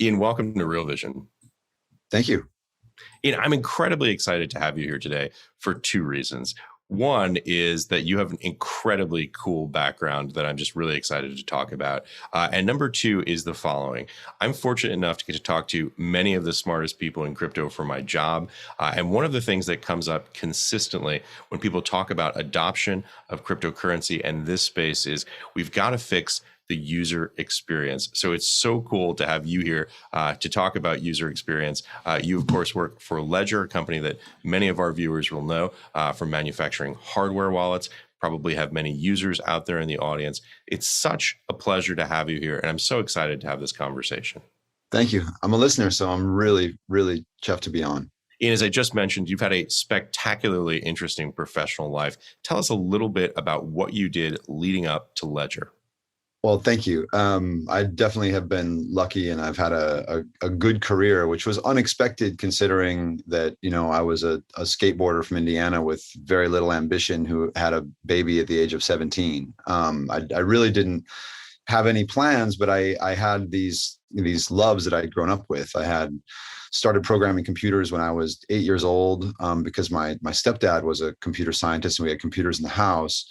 Ian, welcome to Real Vision. Thank you. Ian, I'm incredibly excited to have you here today for two reasons. One is that you have an incredibly cool background that I'm just really excited to talk about. And number two is the following. I'm fortunate enough to get to talk to many of the smartest people in crypto for my job. And one of the things that comes up consistently when people talk about adoption of cryptocurrency and this space is we've got to fix the user experience. So it's so cool to have you here to talk about user experience. You, of course, work for Ledger, a company that many of our viewers will know from manufacturing hardware wallets, probably have many users out there in the audience. It's such a pleasure to have you here, and I'm so excited to have this conversation. Thank you. I'm a listener, so I'm really, really chuffed to be on. Ian, as I just mentioned, you've had a spectacularly interesting professional life. Tell us a little bit about what you did leading up to Ledger. Well, thank you. I definitely have been lucky, and I've had a good career, which was unexpected considering that, I was a skateboarder from Indiana with very little ambition who had a baby at the age of 17. I really didn't have any plans, but I had these loves that I'd grown up with. I had started programming computers when I was 8 years old because my stepdad was a computer scientist and we had computers in the house.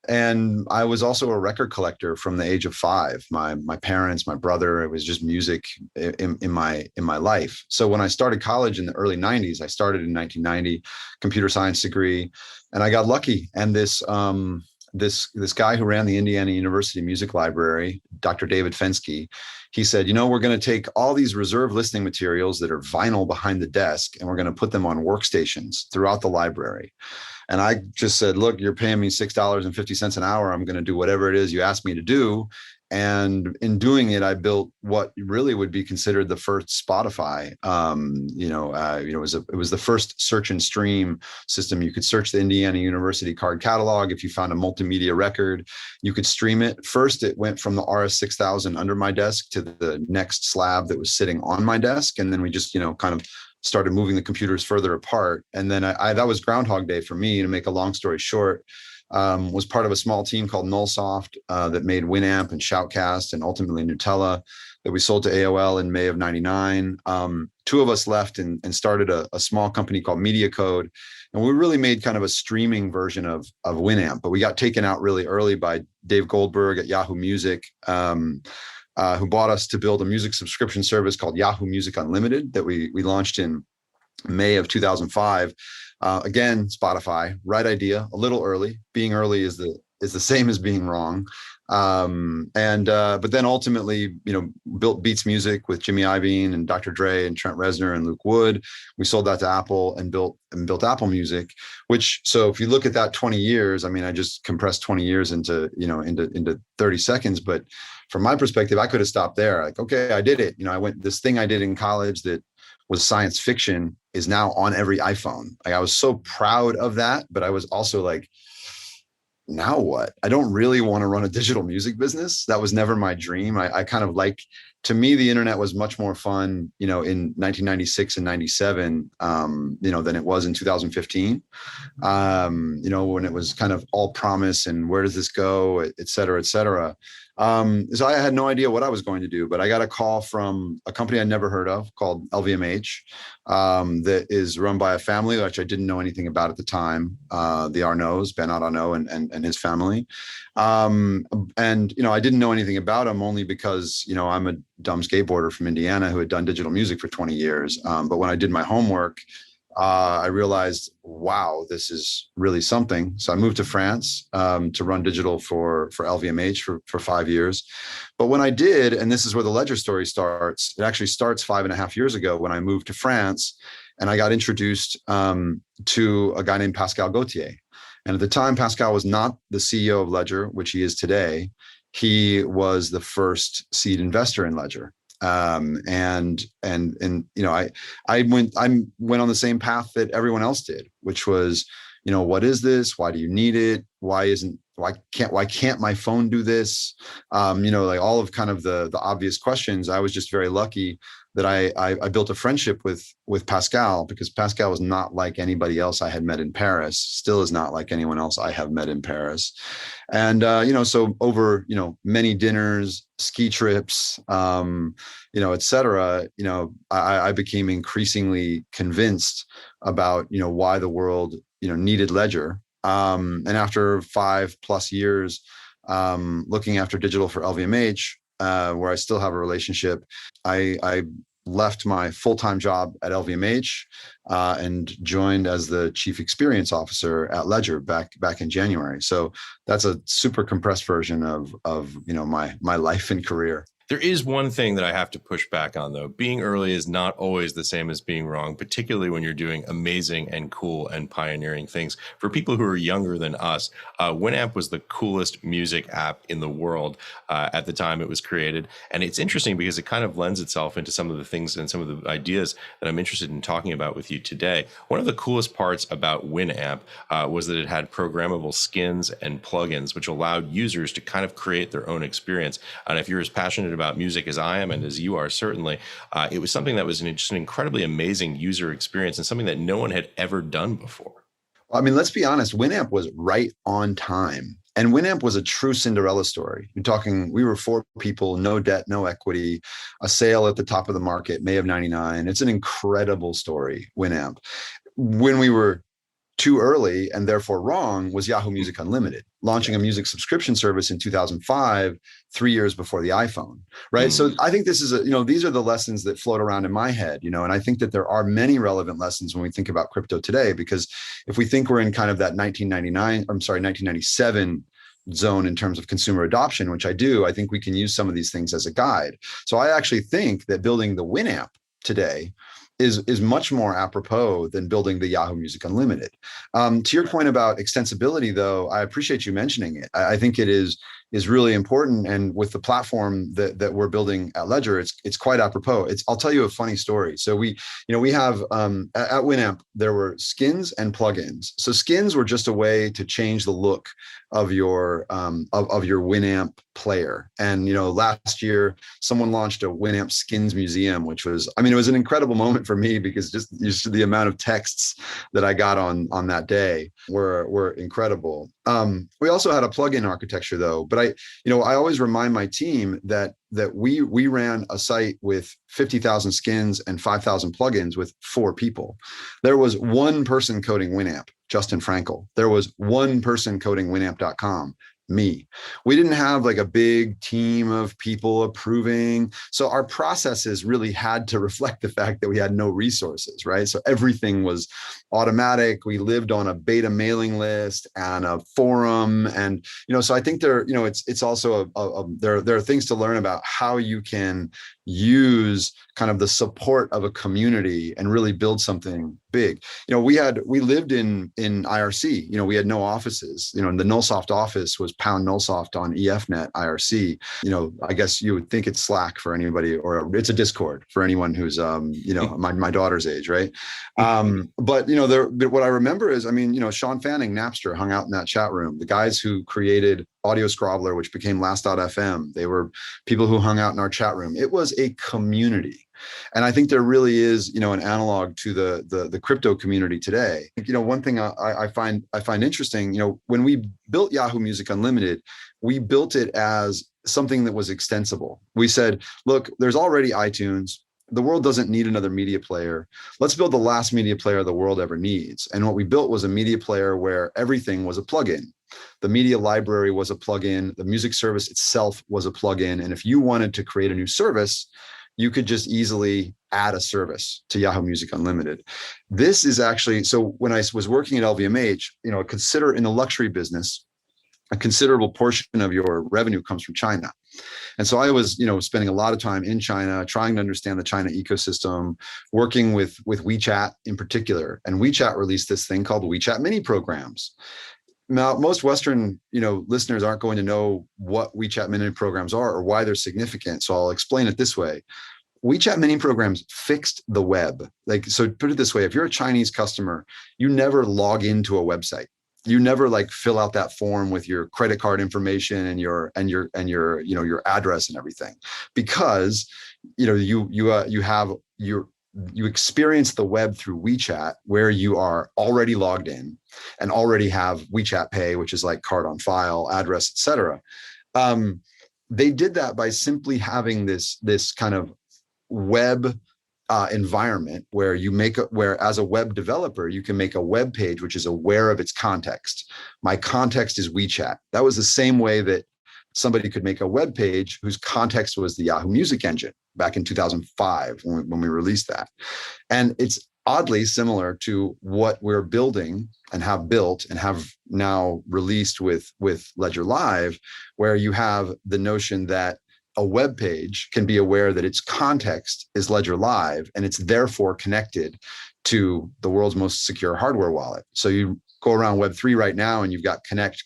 And I was also a record collector from the age of 5. My parents, my brother, it was just music in my life. So when I started college in the early 90s, I started in 1990, computer science degree, and I got lucky. And this guy who ran the Indiana University Music Library, Dr. David Fensky, he said, we're going to take all these reserve listening materials that are vinyl behind the desk, and we're going to put them on workstations throughout the library. And I just said, look, you're paying me $6.50 an hour. I'm going to do whatever it is you ask me to do. And in doing it, I built what really would be considered the first Spotify. It was the first search and stream system. You could search the Indiana University card catalog. If you found a multimedia record, you could stream it. First, it went from the RS-6000 under my desk to the next slab that was sitting on my desk. And then we just, kind of started moving the computers further apart. And then that was Groundhog Day for me. To make a long story short, was part of a small team called Nullsoft that made Winamp and Shoutcast and ultimately Nutella that we sold to AOL in May of 99. Two of us left and started a small company called Media Code. And we really made kind of a streaming version of Winamp, but we got taken out really early by Dave Goldberg at Yahoo Music, who bought us to build a music subscription service called Yahoo Music Unlimited that we launched in May of 2005. Again, Spotify, right idea, a little early. Being early is the same as being wrong. But then ultimately, built Beats Music with Jimmy Iovine and Dr. Dre and Trent Reznor and Luke Wood. We sold that to Apple and built Apple Music, so if you look at that 20 years, I just compressed 20 years into 30 seconds. But from my perspective, I could have stopped there. Like, okay, I did it. This thing I did in college that was science fiction is now on every iPhone. Like, I was so proud of that, but I was also like, now what? I don't really want to run a digital music business. That was never my dream. I kind of to me, the internet was much more fun, in 1996 and 97, than it was in 2015, when it was kind of all promise and where does this go, et cetera, et cetera. So I had no idea what I was going to do, but I got a call from a company I'd never heard of called LVMH, that is run by a family, which I didn't know anything about at the time. The Arnauds, Bernard Arnault and his family. I didn't know anything about them only because, I'm a dumb skateboarder from Indiana who had done digital music for 20 years. But when I did my homework, I realized, wow, this is really something. So I moved to France to run digital for LVMH for 5 years. But when I did, and this is where the Ledger story starts, it actually starts 5.5 years ago when I moved to France and I got introduced to a guy named Pascal Gauthier. And at the time, Pascal was not the CEO of Ledger, which he is today. He was the first seed investor in Ledger. I went on the same path that everyone else did, which was, what is this? Why do you need it? Why can't my phone do this? All of kind of the obvious questions. I was just very lucky that I built a friendship with Pascal, because Pascal was not like anybody else I had met in Paris, still is not like anyone else I have met in Paris. And, so over, many dinners, ski trips, et cetera, I became increasingly convinced about, why the world, needed Ledger. And after 5+ years, looking after digital for LVMH, where I still have a relationship, I left my full-time job at LVMH and joined as the chief experience officer at Ledger back in January. So that's a super compressed version of my life and career. There is one thing that I have to push back on, though. Being early is not always the same as being wrong, particularly when you're doing amazing and cool and pioneering things. For people who are younger than us, Winamp was the coolest music app in the world at the time it was created. And it's interesting because it kind of lends itself into some of the things and some of the ideas that I'm interested in talking about with you today. One of the coolest parts about Winamp was that it had programmable skins and plugins, which allowed users to kind of create their own experience. And if you're as passionate about music as I am, and as you are, certainly, it was something that was just an incredibly amazing user experience and something that no one had ever done before. I mean, let's be honest, Winamp was right on time. And Winamp was a true Cinderella story. You're talking, we were 4 people, no debt, no equity, a sale at the top of the market, May of '99. It's an incredible story, Winamp. When we were too early and therefore wrong was Yahoo Music Unlimited, launching a music subscription service in 2005, 3 years before the iPhone, right? So I think this is these are the lessons that float around in my head, and I think that there are many relevant lessons when we think about crypto today, because if we think we're in kind of that 1997 zone in terms of consumer adoption, which I do, I think we can use some of these things as a guide. So I actually think that building the Winamp today is much more apropos than building the Yahoo Music Unlimited. To your point about extensibility, though, I appreciate you mentioning it. I think it is really important, and with the platform that we're building at Ledger, it's quite apropos. I'll tell you a funny story. So we have at Winamp there were skins and plugins. So skins were just a way to change the look of your Winamp player. And last year someone launched a Winamp skins museum, which was, it was an incredible moment for me, because just the amount of texts that I got on that day were incredible. We also had a plugin architecture, though, but I always remind my team that we ran a site with 50,000 skins and 5,000 plugins with 4 people. There was one person coding Winamp, Justin Frankel. There was one person coding Winamp.com, me. We didn't have like a big team of people approving. So our processes really had to reflect the fact that we had no resources, right? So everything was automatic. We lived on a beta mailing list and a forum. And, so I think it's also there are things to learn about how you can use kind of the support of a community and really build something big. We lived in IRC. We had no offices. The Nullsoft office was pound Nullsoft on EFnet IRC. I guess you would think it's Slack for anybody, or it's a Discord for anyone who's my daughter's age, right? But what I remember is, Sean Fanning, Napster, hung out in that chat room. The guys who created Audio Scrobbler, which became Last.fm, they were people who hung out in our chat room. It was a community. And I think there really is, an analog to the crypto community today. One thing I find interesting, when we built Yahoo Music Unlimited, we built it as something that was extensible. We said, look, there's already iTunes. The world doesn't need another media player. Let's build the last media player the world ever needs. And what we built was a media player where everything was a plugin. The media library was a plugin. The music service itself was a plugin. And if you wanted to create a new service, you could just easily add a service to Yahoo Music Unlimited. This is actually, so when I was working at LVMH, consider in the luxury business, a considerable portion of your revenue comes from China. And so I was, spending a lot of time in China, trying to understand the China ecosystem, working with WeChat in particular. And WeChat released this thing called WeChat mini programs. Now, most Western, listeners aren't going to know what WeChat mini programs are or why they're significant. So I'll explain it this way. WeChat mini programs fixed the web. So put it this way, if you're a Chinese customer, you never log into a website. you never like fill out that form with your credit card information and your your address and everything, because you experience the web through WeChat, where you are already logged in and already have WeChat Pay, which is like card on file, address, etc. They did that by simply having this kind of web environment where where as a web developer, you can make a web page which is aware of its context. My context is WeChat. That was the same way that somebody could make a web page whose context was the Yahoo Music engine back in 2005 when we released that. And it's oddly similar to what we're building and have built and have now released with Ledger Live, where you have the notion that a web page can be aware that its context is Ledger Live, and it's therefore connected to the world's most secure hardware wallet. So you go around Web3 right now, and you've got connect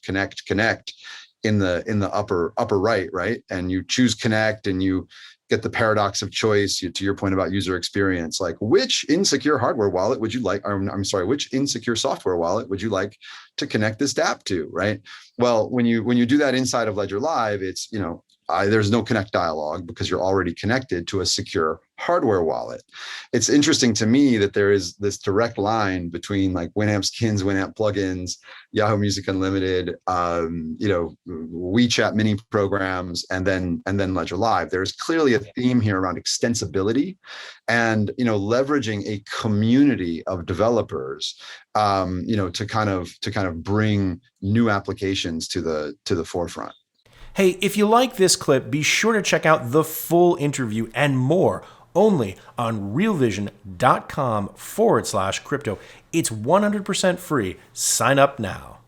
in the upper right, and you choose connect, and you get the paradox of choice. To your point about user experience, like which insecure hardware wallet would you like? I'm sorry, which insecure software wallet would you like to connect this dApp to? Right. Well, when you do that inside of Ledger Live, it's there's no connect dialog because you're already connected to a secure hardware wallet. It's interesting to me that there is this direct line between like Winamp skins, Winamp plugins, Yahoo Music Unlimited, WeChat mini programs, and then Ledger Live. There's clearly a theme here around extensibility and leveraging a community of developers to kind of bring new applications to the forefront. Hey, if you like this clip, be sure to check out the full interview and more only on realvision.com/crypto. It's 100% free. Sign up now.